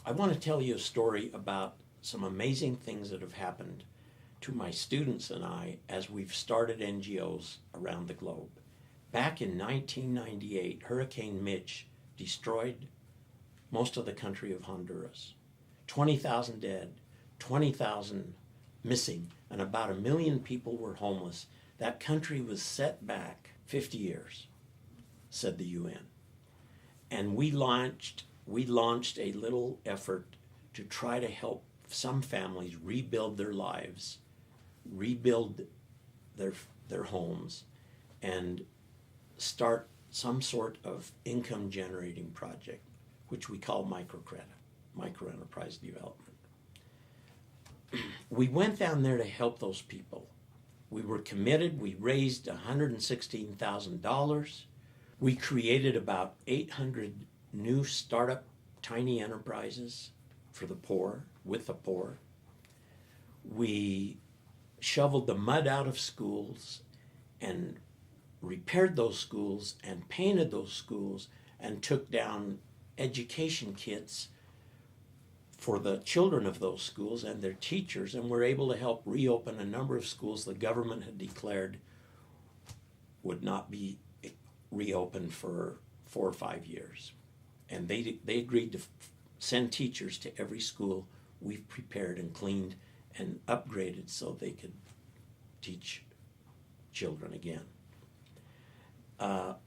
I want to tell you a story about some amazing things that have happened to my students and I as we've started NGOs around the globe. Back in 1998, Hurricane Mitch destroyed most of the country of Honduras. 20,000 dead, 20,000 missing, and about 1 million people were homeless. That country was set back 50 years, said the UN. And we launched a little effort to try to help some families rebuild their lives, rebuild their homes, and start some sort of income generating project, which we call microcredit, microenterprise development. We went down there to help those people. We were committed. We raised $116,000. We created about 800 new startup tiny enterprises for the poor, with the poor. We shoveled the mud out of schools and repaired those schools and painted those schools and took down education kits for the children of those schools and their teachers, and were able to help reopen a number of schools the government had declared would not be reopened for 4 or 5 years. And they agreed to send teachers to every school we've prepared and cleaned and upgraded so they could teach children again.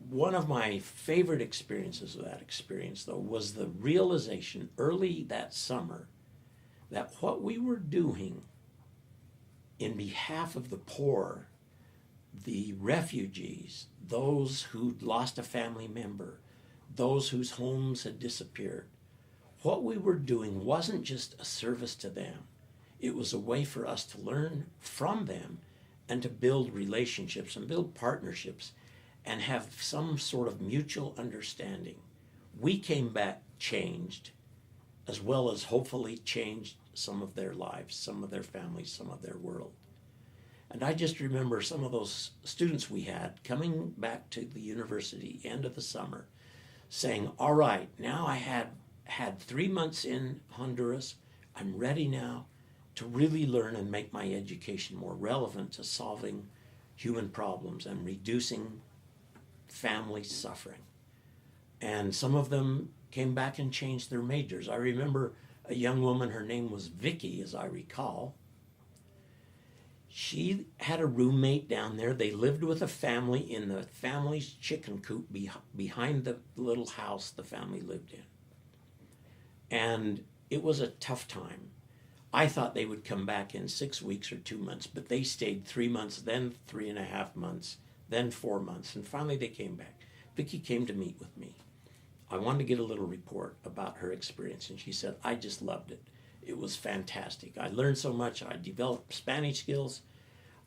One of my favorite experiences of that experience, though, was the realization early that summer that what we were doing in behalf of the poor, the refugees, those who'd lost a family member, those whose homes had disappeared, what we were doing wasn't just a service to them. It was a way for us to learn from them and to build relationships and build partnerships and have some sort of mutual understanding. We came back changed, as well as hopefully changed some of their lives, some of their families, some of their world. And I just remember some of those students we had coming back to the university end of the summer saying, all right, now I had 3 months in Honduras. I'm ready now to really learn and make my education more relevant to solving human problems and reducing family suffering. And some of them came back and changed their majors. I remember a young woman, her name was Vicky, as I recall. She had a roommate down there. They lived with a family in the family's chicken coop behind the little house the family lived in. And it was a tough time. I thought they would come back in 6 weeks or 2 months, but they stayed 3 months, then 3.5 months, then 4 months, and finally they came back. Vicki came to meet with me. I wanted to get a little report about her experience, and she said, I just loved it. It was fantastic. I learned so much. I developed Spanish skills.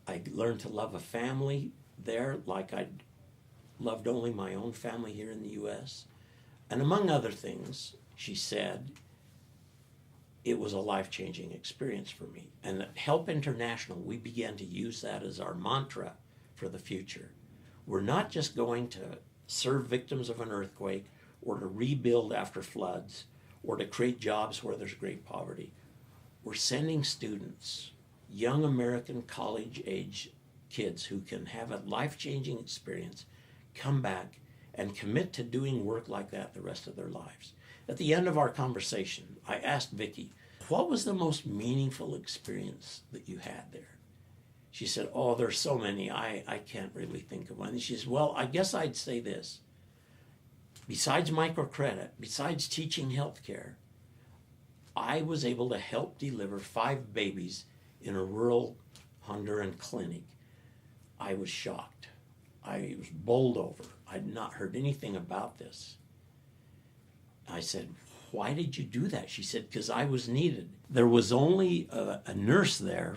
I learned to love a family there like I'd loved only my own family here in the U.S. And among other things, she said, it was a life-changing experience for me. And at Help International, we began to use that as our mantra for the future. We're not just going to serve victims of an earthquake or to rebuild after floods or to create jobs where there's great poverty. We're sending students, young American college-age kids who can have a life-changing experience, come back and commit to doing work like that the rest of their lives. At the end of our conversation, I asked Vicki, what was the most meaningful experience that you had there? She said, oh, there's so many, I can't really think of one. And she said, well, I guess I'd say this. Besides microcredit, besides teaching healthcare, I was able to help deliver 5 babies in a rural Honduran clinic. I was shocked. I was bowled over. I'd not heard anything about this. I said, why did you do that? She said, because I was needed. There was only a nurse there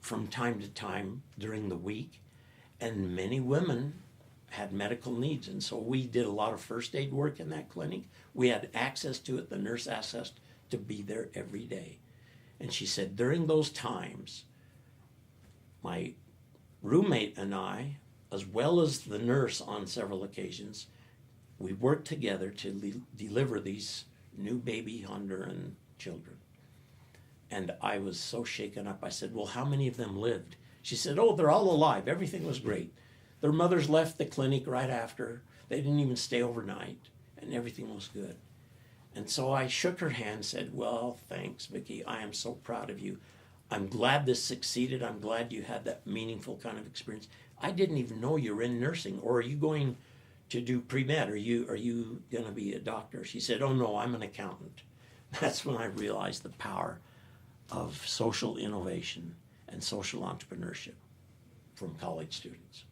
from time to time during the week, and many women had medical needs, and so we did a lot of first aid work in that clinic. We had access to it. The nurse asked us to be there every day. And she said, during those times, my roommate and I, as well as the nurse on several occasions, we worked together to deliver these new baby Honduran children. And I was so shaken up. I said, well, how many of them lived? She said, oh, they're all alive. Everything was great. Their mothers left the clinic right after. They didn't even stay overnight, and everything was good. And so I shook her hand and said, well, thanks, Vicki. I am so proud of you. I'm glad this succeeded. I'm glad you had that meaningful kind of experience. I didn't even know you were in nursing. Or are you going to do pre-med? Are you going to be a doctor? She said, oh, no, I'm an accountant. That's when I realized the power of social innovation and social entrepreneurship from college students.